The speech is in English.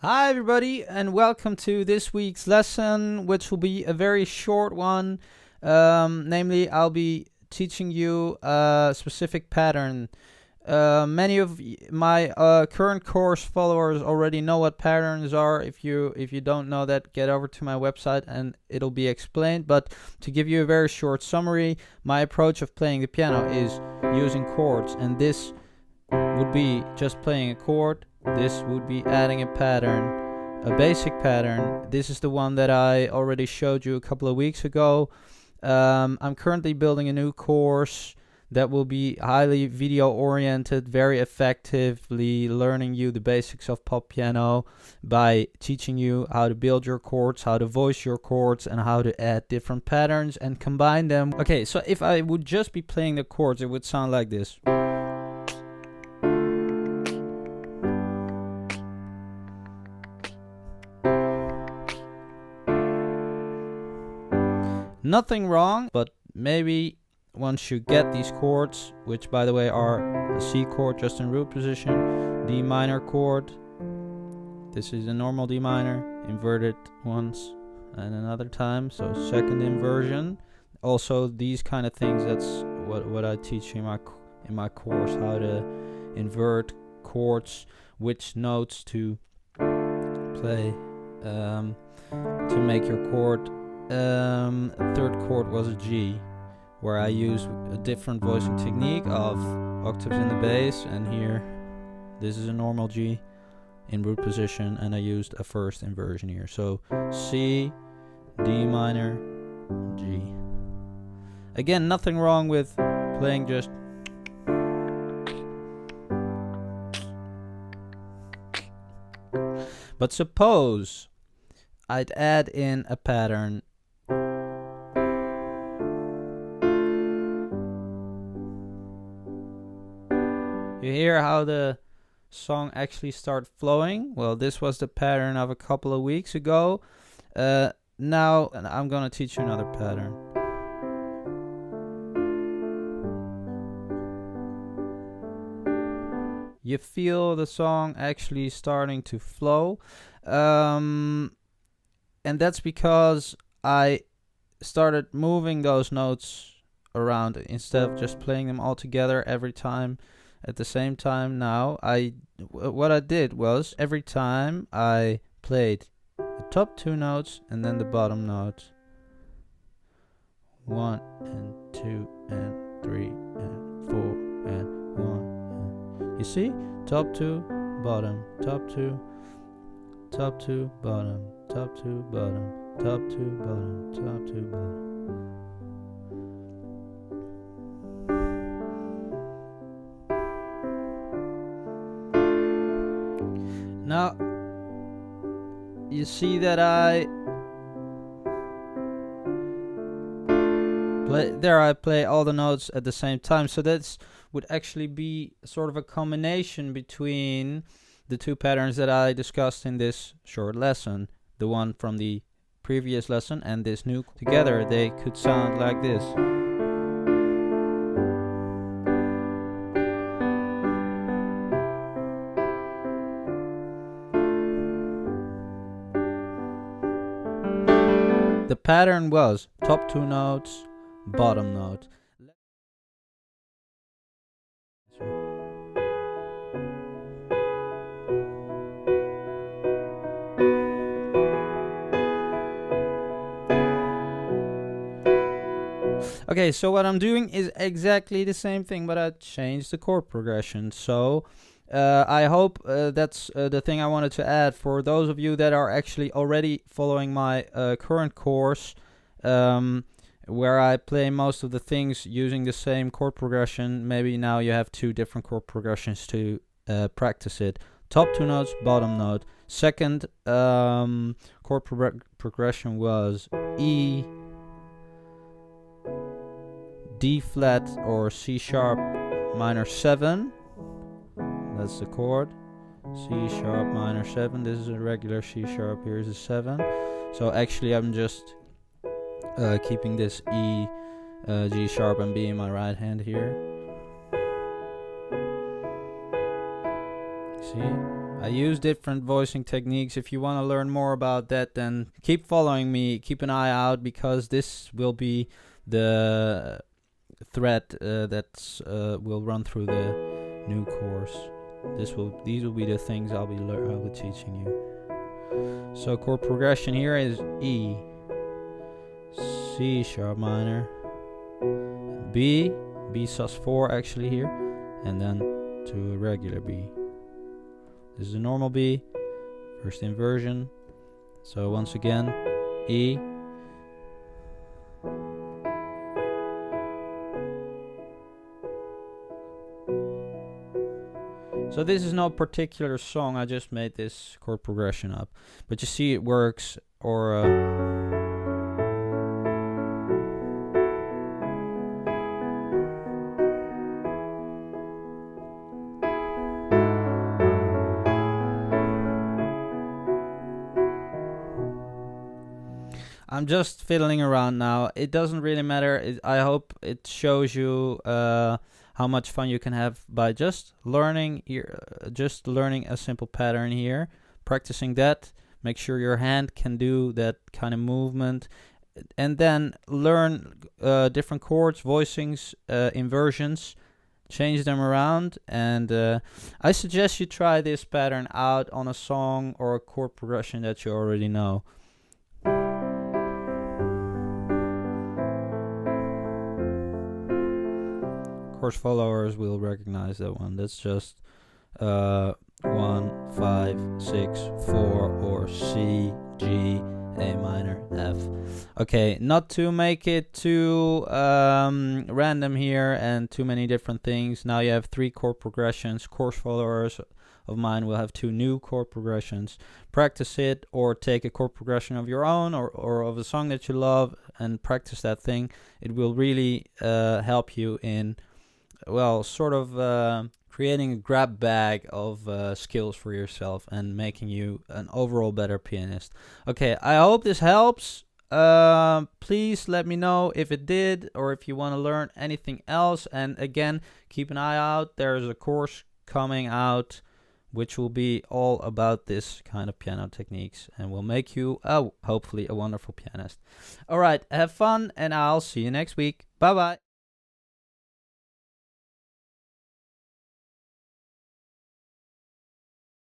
Hi everybody and welcome to this week's lesson, which will be a very short one. Namely, I'll be teaching you a specific pattern. Many of my current course followers already know what patterns are. If you don't know that, get over to my website and it'll be explained. But to give you a very short summary, my approach of playing the piano is using chords, and this would be just playing a chord. This would be adding a pattern, a basic pattern. This is the one that I already showed you a couple of weeks ago. I'm currently building a new course that will be highly video oriented, very effectively learning you the basics of pop piano by teaching you how to build your chords, how to voice your chords, and how to add different patterns and combine them. Okay, so if I would just be playing the chords, it would sound like this. Nothing wrong, but maybe once you get these chords, which by the way are a C chord just in root position, D minor chord, this is a normal D minor, inverted once and another time, so second inversion. Also these kind of things, that's what I teach in my course, how to invert chords, which notes to play to make your chord. Third chord was a G, where I used a different voicing technique of octaves in the bass, and here this is a normal G in root position, and I used a first inversion here. So C, D minor, G. Again, nothing wrong with playing just but suppose I'd add in a pattern. You hear how the song actually started flowing? Well, this was the pattern of a couple of weeks ago. Now I'm gonna teach you another pattern. You feel the song actually starting to flow. And that's because I started moving those notes around instead of just playing them all together every time at the same time. Now what I did was, every time I played the top two notes and then the bottom notes, 1 and 2 and 3 and 4 and 1 and, you see, top 2, bottom, top 2, top 2, bottom, top 2, bottom, top 2, bottom, top 2, bottom. Now you see that I play all the notes at the same time, so that's would actually be sort of a combination between the two patterns that I discussed in this short lesson, the one from the previous lesson and this new. Together they could sound like this. The pattern was top two notes, bottom note. Okay, so what I'm doing is exactly the same thing, but I changed the chord progression. So I hope that's the thing I wanted to add for those of you that are actually already following my current course, where I play most of the things using the same chord progression. Maybe now you have two different chord progressions to practice it. Top two notes, bottom note. Second chord progression was E, D flat or C sharp minor 7. That's the chord. C sharp minor 7. This is a regular C sharp. Here's a 7. So actually I'm just keeping this E, G sharp and B in my right hand here. See? I use different voicing techniques. If you want to learn more about that, then keep following me, keep an eye out, because this will be the thread that will run through the new course. These will be the things I'll be teaching you. So chord progression here is E, C sharp minor, B sus4 actually here, and then to a regular B. This is a normal B, first inversion. So once again, E, so this is no particular song, I just made this chord progression up. But you see it works, or I'm just fiddling around now. It doesn't really matter. I hope it shows you how much fun you can have by just learning a simple pattern here, practicing that. Make sure your hand can do that kind of movement, and then learn different chords, voicings, inversions, change them around. And I suggest you try this pattern out on a song or a chord progression that you already know. Course followers will recognize that one. That's just 1, 5, 6, 4, or C, G, A minor, F. Okay, not to make it too random here and too many different things. Now you have 3 chord progressions. Course followers of mine will have 2 new chord progressions. Practice it, or take a chord progression of your own, or of a song that you love, and practice that thing. It will really help you in, well, sort of creating a grab bag of skills for yourself and making you an overall better pianist. Okay, I hope this helps. Please let me know if it did, or if you want to learn anything else. And again, keep an eye out. There's a course coming out which will be all about this kind of piano techniques and will make you, hopefully, a wonderful pianist. All right, have fun, and I'll see you next week. Bye-bye.